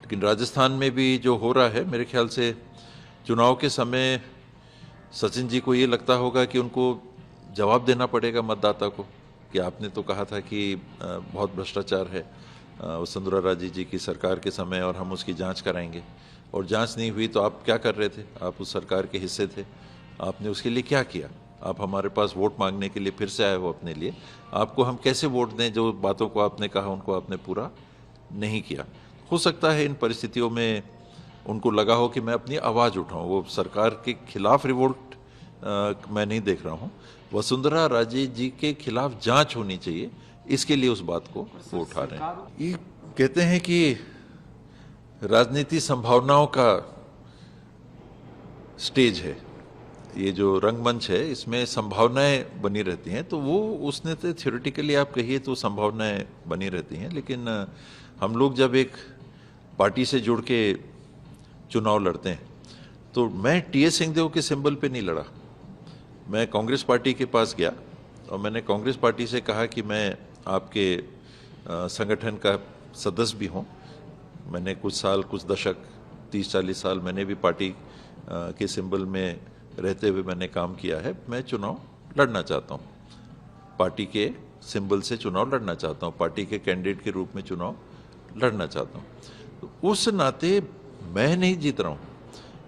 लेकिन राजस्थान में भी जो हो रहा है, मेरे ख्याल से चुनाव के समय सचिन जी को ये लगता होगा कि उनको जवाब देना पड़ेगा मतदाता को कि आपने तो कहा था कि बहुत भ्रष्टाचार है वसुंधरा राजे जी की सरकार के समय और हम उसकी जांच कराएंगे, और जांच नहीं हुई तो आप क्या कर रहे थे? आप उस सरकार के हिस्से थे, आपने उसके लिए क्या किया? आप हमारे पास वोट मांगने के लिए फिर से आए हो अपने लिए, आपको हम कैसे वोट दें? जो बातों को आपने कहा उनको आपने पूरा नहीं किया। हो सकता है इन परिस्थितियों में उनको लगा हो कि मैं अपनी आवाज़ उठाऊं, वो सरकार के खिलाफ रिवोल्ट मैं नहीं देख रहा हूं, वसुंधरा राजे जी के खिलाफ जांच होनी चाहिए, इसके लिए उस बात को वो उठा रहे हैं। ये कहते हैं कि राजनीति संभावनाओं का स्टेज है, ये जो रंगमंच है इसमें संभावनाएं बनी रहती हैं, तो वो उसने तो थ्योरेटिकली आप कहिए तो संभावनाएं बनी रहती हैं, लेकिन हम लोग जब एक पार्टी से जुड़ के चुनाव लड़ते हैं तो मैं टीएस सिंहदेव के सिंबल पे नहीं लड़ा। मैं कांग्रेस पार्टी के पास गया और मैंने कांग्रेस पार्टी से कहा कि मैं आपके संगठन का सदस्य भी हूँ, मैंने कुछ साल कुछ दशक 30-40 साल मैंने भी पार्टी के सिंबल में रहते हुए मैंने काम किया है, मैं चुनाव लड़ना चाहता हूँ, पार्टी के सिंबल से चुनाव लड़ना चाहता हूँ, पार्टी के कैंडिडेट के रूप में चुनाव लड़ना चाहता हूँ। तो उस नाते मैं नहीं जीत रहा हूँ,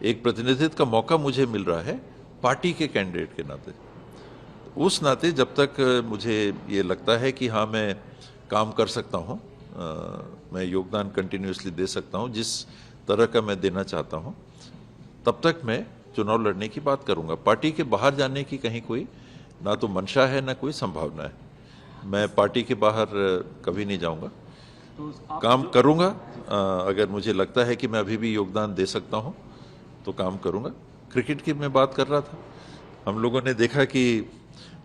एक प्रतिनिधित्व का मौका मुझे मिल रहा है पार्टी के कैंडिडेट के नाते। उस नाते जब तक मुझे ये लगता है कि हाँ मैं काम कर सकता हूँ, मैं योगदान कंटिन्यूसली दे सकता हूँ जिस तरह का मैं देना चाहता हूँ, तब तक मैं चुनाव लड़ने की बात करूँगा। पार्टी के बाहर जाने की कहीं कोई ना तो मंशा है ना कोई संभावना है, मैं पार्टी के बाहर कभी नहीं जाऊँगा, काम करूँगा। अगर मुझे लगता है कि मैं अभी भी योगदान दे सकता हूँ तो काम करूँगा। क्रिकेट की मैं बात कर रहा था, हम लोगों ने देखा कि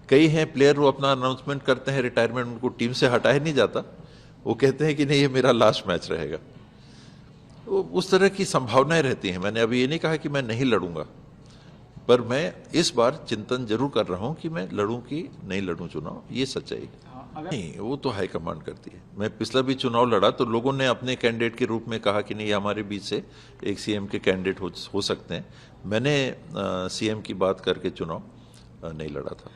कई हैं प्लेयर वो अपना अनाउंसमेंट करते हैं रिटायरमेंट, उनको टीम से हटाया नहीं जाता, वो कहते हैं कि नहीं ये मेरा लास्ट मैच रहेगा। तो उस तरह की संभावनाएं रहती हैं। मैंने अभी ये नहीं कहा कि मैं नहीं लड़ूंगा, पर मैं इस बार चिंतन जरूर कर रहा हूं कि मैं लड़ूं कि नहीं लड़ूं चुनाव, ये सच्चाई है। नहीं, वो तो हाईकमांड करती है। मैं पिछला भी चुनाव लड़ा तो लोगों ने अपने कैंडिडेट के रूप में कहा कि नहीं हमारे बीच से एक सीएम के कैंडिडेट हो सकते हैं, मैंने सीएम की बात करके चुनाव नहीं लड़ा था।